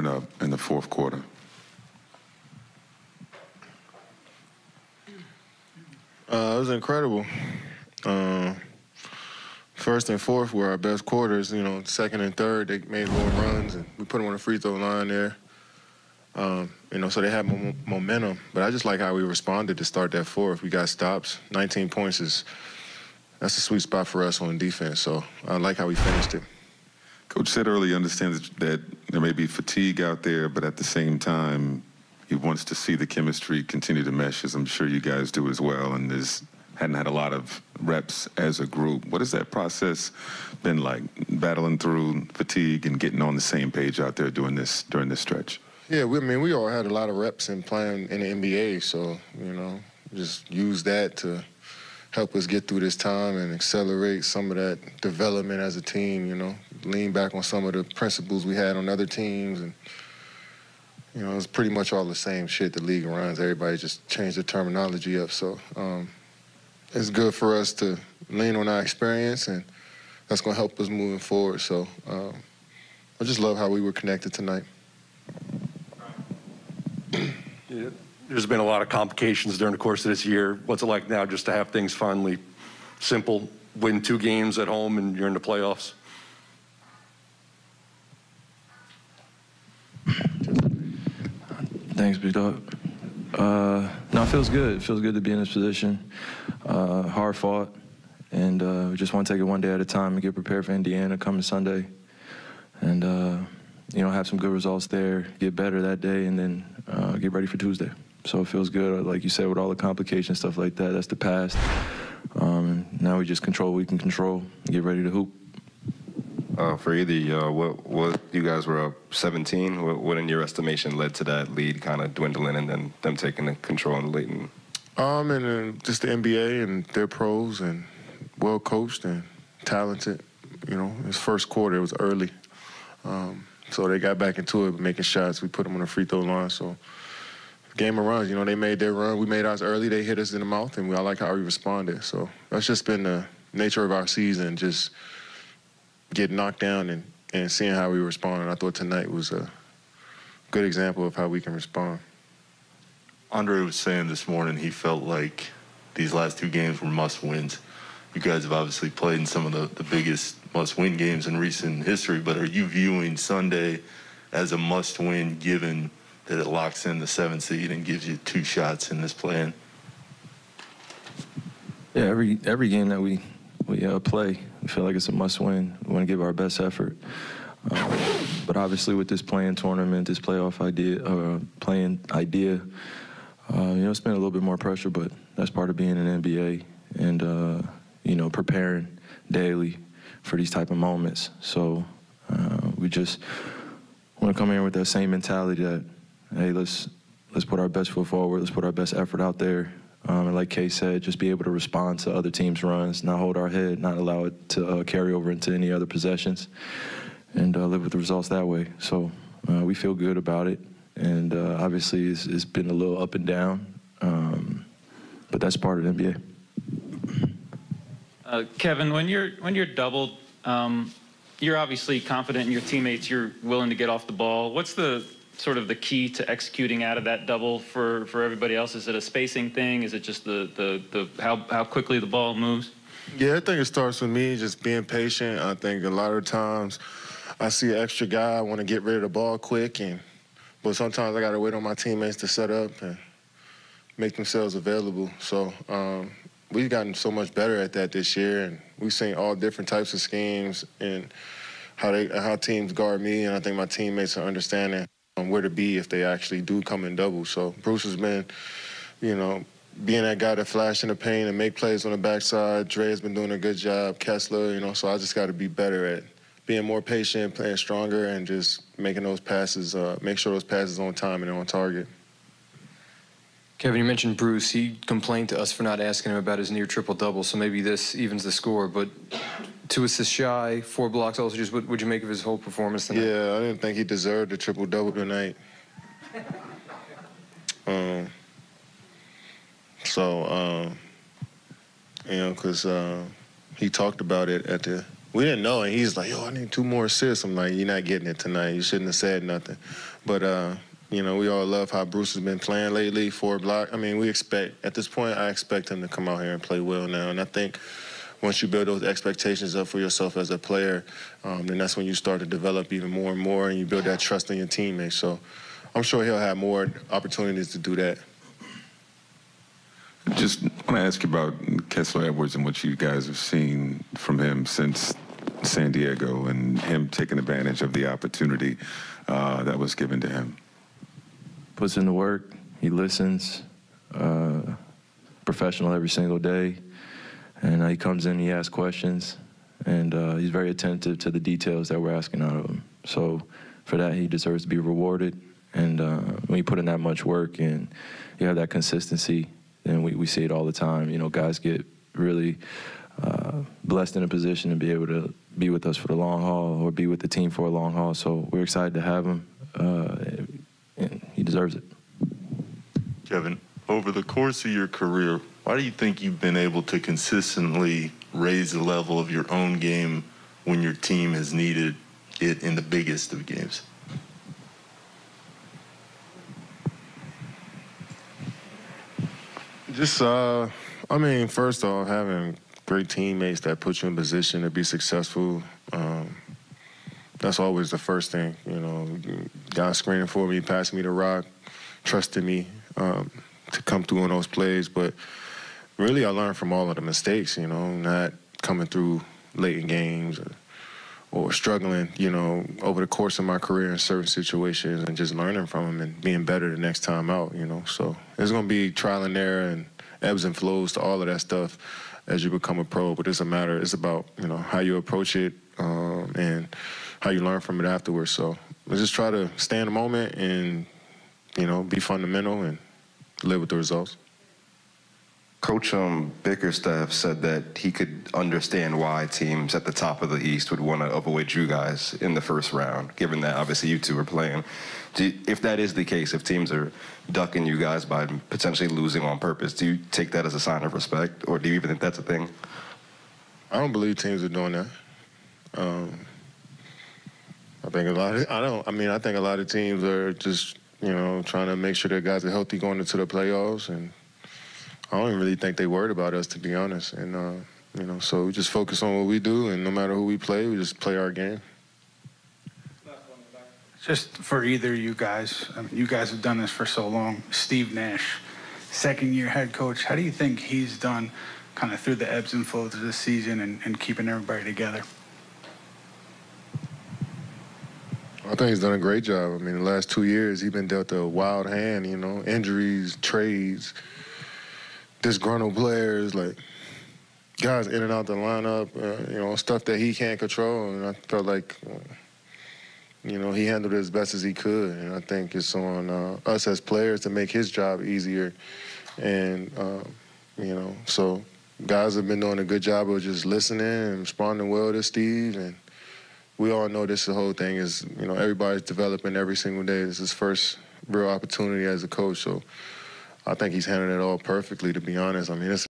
turn up in the fourth quarter? It was incredible. First and fourth were our best quarters. You know, second and third, they made little runs, and we put them on the free throw line there. You know, so they had momentum. But I just like how we responded to start that fourth. We got stops. 19 points that's a sweet spot for us on defense. So I like how we finished it. Coach said earlier he understands that there may be fatigue out there, but at the same time, he wants to see the chemistry continue to mesh, as I'm sure you guys do as well, and hadn't had a lot of reps as a group. What has that process been like, battling through fatigue and getting on the same page out there during this stretch? Yeah, we all had a lot of reps in playing in the NBA, so, you know, just use that to help us get through this time and accelerate some of that development as a team, you know, lean back on some of the principles we had on other teams. And, you know, it's pretty much all the same shit the league runs. Everybody just changed the terminology up. So it's good for us to lean on our experience, and that's going to help us moving forward. So I just love how we were connected tonight. Yeah, there's been a lot of complications during the course of this year. What's it like now just to have things finally simple, win 2 games at home, and you're in the playoffs? Thanks, big dog. No, it feels good. It feels good to be in this position. Hard fought, and we just want to take it one day at a time and get prepared for Indiana coming Sunday. And, you know, have some good results there, get better that day, and then get ready for Tuesday. So it feels good. Like you said, with all the complications, stuff like that, that's the past. Now we just control what we can control and get ready to hoop. For either, what you guys were up 17. What in your estimation led to that lead kind of dwindling and then them taking the control in the late? And just the NBA and their pros and well coached and talented. You know, his first quarter, it was early. So they got back into it, making shots. We put them on the free throw line. So game of runs, you know, they made their run. We made ours early. They hit us in the mouth, and I like how we responded. So that's just been the nature of our season, just getting knocked down and seeing how we respond. And I thought tonight was a good example of how we can respond. Andre was saying this morning he felt like these last 2 games were must-wins. You guys have obviously played in some of the biggest must-win games in recent history, but are you viewing Sunday as a must-win given that it locks in the 7th seed and gives you 2 shots in this play-in? Yeah, every game that we play, we feel like it's a must-win. We want to give our best effort. But obviously with this playing tournament, this playoff playing idea, you know, it's been a little bit more pressure, but that's part of being in the NBA and, you know, preparing daily for these type of moments. So we just want to come in with that same mentality that, hey, let's put our best foot forward, let's put our best effort out there. And like Kay said, just be able to respond to other teams' runs, not hold our head, not allow it to carry over into any other possessions, and live with the results that way. So we feel good about it, and obviously it's been a little up and down, but that's part of the NBA. Kevin, when you're doubled, you're obviously confident in your teammates. You're willing to get off the ball. What's the sort of the key to executing out of that double for everybody else? Is it a spacing thing? Is it just how quickly the ball moves? Yeah, I think it starts with me just being patient. I think a lot of times I see an extra guy, I want to get rid of the ball quick, but sometimes I got to wait on my teammates to set up and make themselves available. So we've gotten so much better at that this year, and we've seen all different types of schemes and how teams guard me, and I think my teammates are understanding where to be if they actually do come in double. So Bruce has been, you know, being that guy that flash in the paint and make plays on the backside. Dre has been doing a good job. Kessler, you know, so I just got to be better at being more patient, playing stronger, and just making those passes, make sure those passes on time and on target. Kevin, you mentioned Bruce. He complained to us for not asking him about his near triple-double, so maybe this evens the score. But 2 assists shy, 4 blocks also. Just what would you make of his whole performance tonight? Yeah, I didn't think he deserved a triple-double tonight. You know, because he talked about it at the we didn't know, and he's like, yo, I need 2 more assists. I'm like, you're not getting it tonight. You shouldn't have said nothing. But, you know, we all love how Bruce has been playing lately, 4 block. I mean, at this point, I expect him to come out here and play well now. And I think once you build those expectations up for yourself as a player, then that's when you start to develop even more and more, and you build that trust in your teammates. So I'm sure he'll have more opportunities to do that. Just want to ask you about Kessler Edwards and what you guys have seen from him since San Diego and him taking advantage of the opportunity that was given to him. Puts in the work. He listens. Professional every single day. And he comes in, he asks questions, and he's very attentive to the details that we're asking out of him. So for that, he deserves to be rewarded. And when you put in that much work and you have that consistency, and we see it all the time. You know, guys get really blessed in a position to be able to be with us for the long haul or be with the team for a long haul. So we're excited to have him, and he deserves it. Kevin, over the course of your career, why do you think you've been able to consistently raise the level of your own game when your team has needed it in the biggest of games? Just, I mean, first off, having great teammates that put you in position to be successful, that's always the first thing. You know, guys screening for me, passing me the rock, trusting me to come through on those plays. But really, I learned from all of the mistakes, you know, not coming through late in games or struggling, you know, over the course of my career in certain situations, and just learning from them and being better the next time out, you know. So there's going to be trial and error and ebbs and flows to all of that stuff as you become a pro. But it's about, you know, how you approach it and how you learn from it afterwards. So let's just try to stay in the moment and, you know, be fundamental and live with the results. Coach Bickerstaff said that he could understand why teams at the top of the East would want to avoid you guys in the first round, given that obviously you two are playing. If that is the case, if teams are ducking you guys by potentially losing on purpose, do you take that as a sign of respect, or do you even think that's a thing? I don't believe teams are doing that. I think a lot of teams are just, you know, trying to make sure their guys are healthy going into the playoffs, and I don't even really think they worried about us, to be honest. And, you know, so we just focus on what we do, and no matter who we play, we just play our game. Just for either of you guys, I mean, you guys have done this for so long. Steve Nash, second-year head coach, how do you think he's done kind of through the ebbs and flows of this season and keeping everybody together? I think he's done a great job. I mean, the last 2 years, he's been dealt a wild hand, you know, injuries, trades, disgruntled players, like guys in and out the lineup, you know, stuff that he can't control. And I felt like, you know, he handled it as best as he could. And I think it's on us as players to make his job easier. And, you know, so guys have been doing a good job of just listening and responding well to Steve. And we all know the whole thing is, you know, everybody's developing every single day. This is his first real opportunity as a coach. So I think he's handled it all perfectly, to be honest. I mean, it's